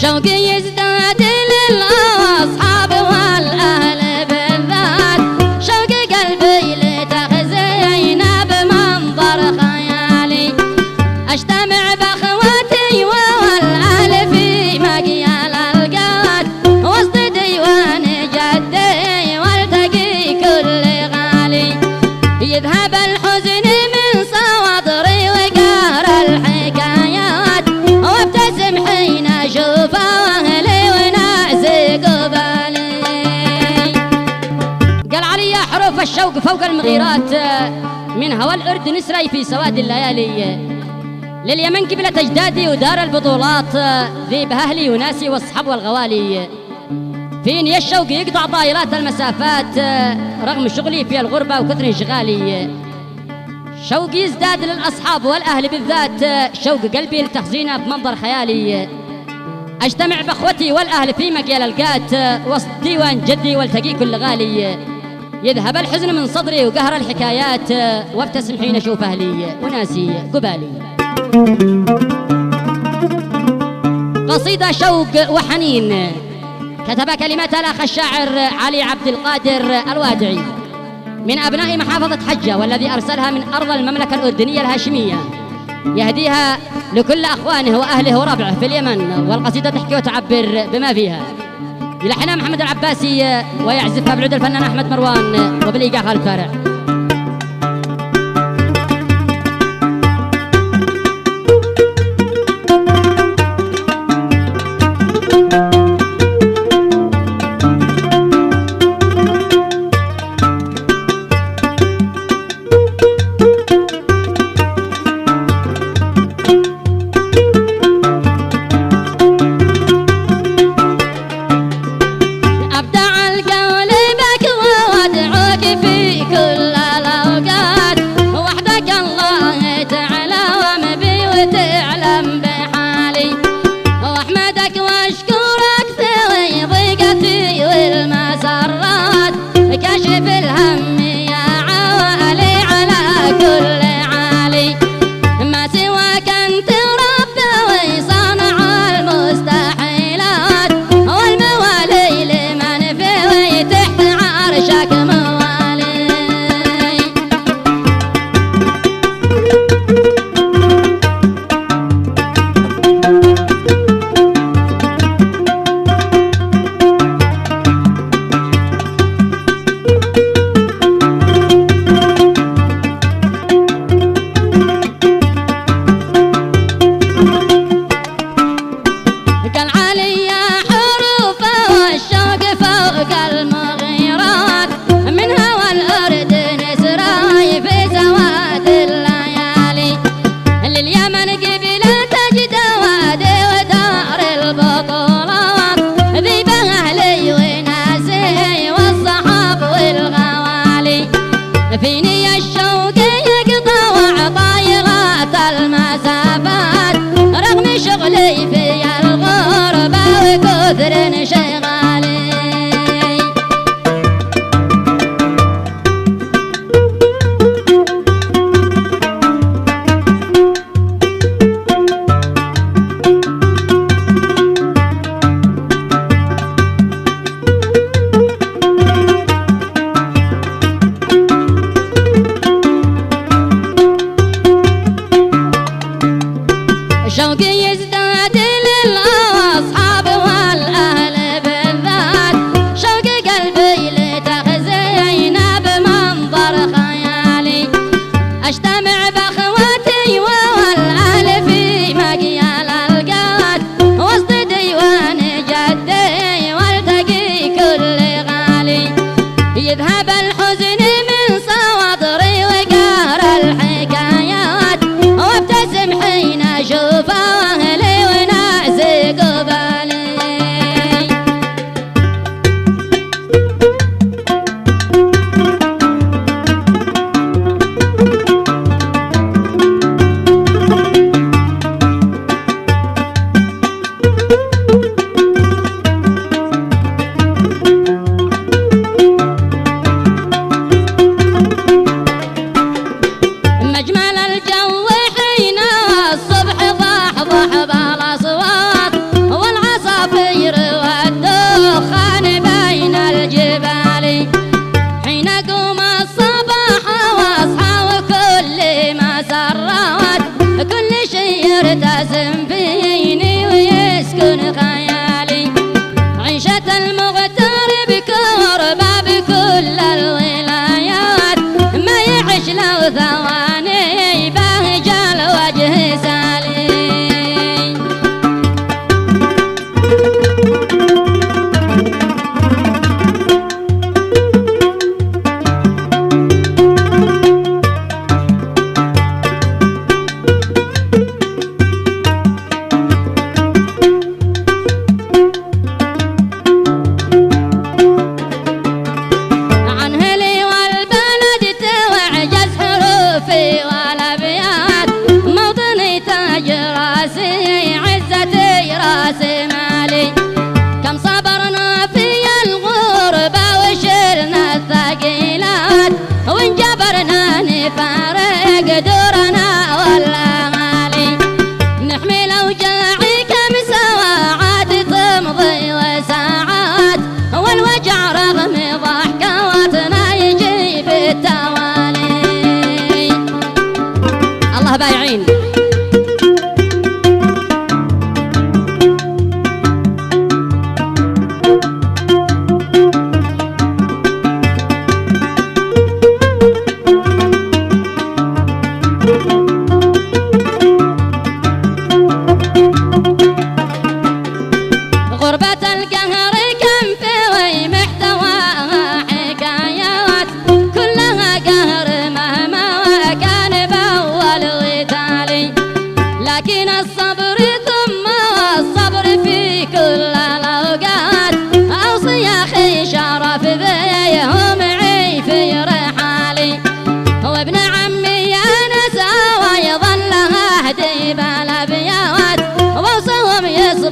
شوقي يزداد للأصحاب والأهل بالذات، شوقي قلبي لتخزينا بمنظر خيالي، أجتمع بأخواتي والأهل في مقيال القات، وسط ديوان جدي والتقي كل غالي، يذهب الحزن من صدري وقهر الحكايات، وابتسم حين اشوف اهلي وناسي قبالي. قال علي حروف الشوق فوق المغيرات، من هوى الأرض نسري في سواد الليالي، لليمن قبلة أجدادي ودار البطولات، ذيب أهلي وناسي والصحب والغوالي، فيني الشوق يقطع طائرات المسافات، رغم شغلي في الغربة وكثر انشغالي، شوقي يزداد للأصحاب والأهل بالذات، شوق قلبي لتخزينه بمنظر خيالي، أجتمع بأخوتي والأهل في مقيال القات، وسط ديوان جدي والتقي كل غالي، يذهب الحزن من صدري وقهر الحكايات، وابتسم حين أشوف أهلي وناسي قبالي. قصيدة شوق وحنين كتب كلمات الأخ الشاعر علي عبد القادر الوادعي، من أبناء محافظة حجة، والذي أرسلها من أرض المملكة الأردنية الهاشمية، يهديها لكل أخوانه وأهله وربعه في اليمن، والقصيدة تحكي وتعبر بما فيها. يلحنها محمد العباسي ويعزفها بالعود الفنان أحمد مروان وبالإيقاع خالد فارع. كاشف الهم يا عوالي على كل عالي، ما سواك انت رب وصانع المستحيلات، والموالي لمن في تحت عرشك موالي. المغيرات من هوى الأرض نسراي في سواد الليالي، لليمن قبلة تجد وادي ودار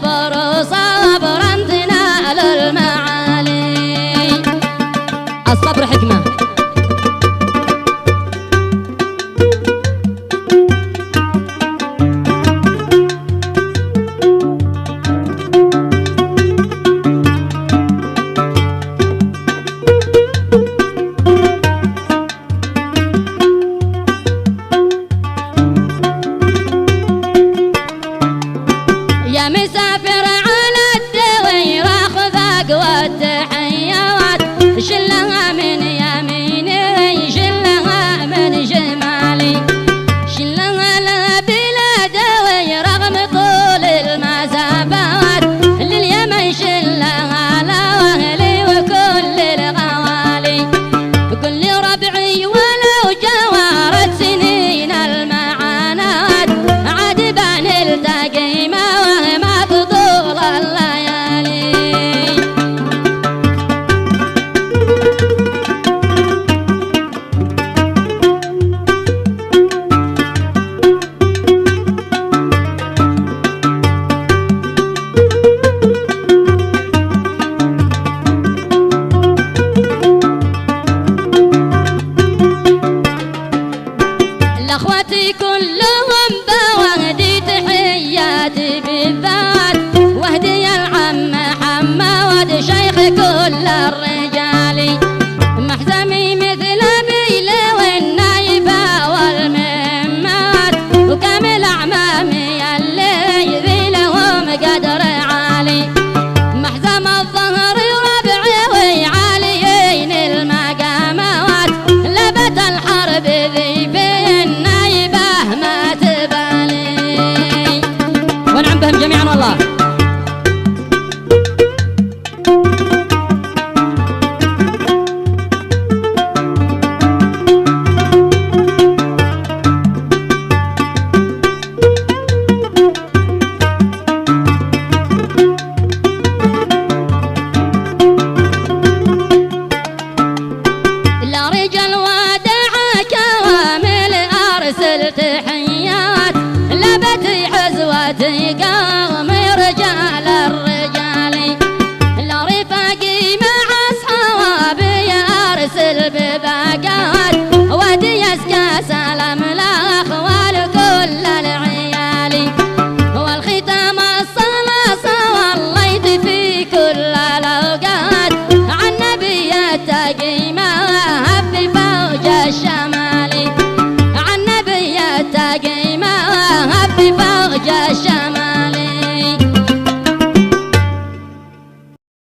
اصبر صبرا تنال المعالي. الصبر حكمة. يا مسافر على الدوير خذ اقوى التحيات، شلها من يميني شلها من شمالي، شلها لبلاد رغم طول المسافات، لليمن شلها لاهلي وكل الغوالي، كل ربعي ولو جوارت سنين المعانات، عاد بنلتقي ما تطول الليالي. لاخواتي كلهم بوهدي تحياتي بالذات، وهدي العم حماد شيخ كل الرجال، محزمي مثل بيلي والنايبة والمهمات، وكامل أعمامي اللي ذي لهم قدر عالي، محزم الظهر ربعي وعاليين المقامات، لبت الحرب ذي بالنايبة ما تبالي. ونعم بهم جميعا والله.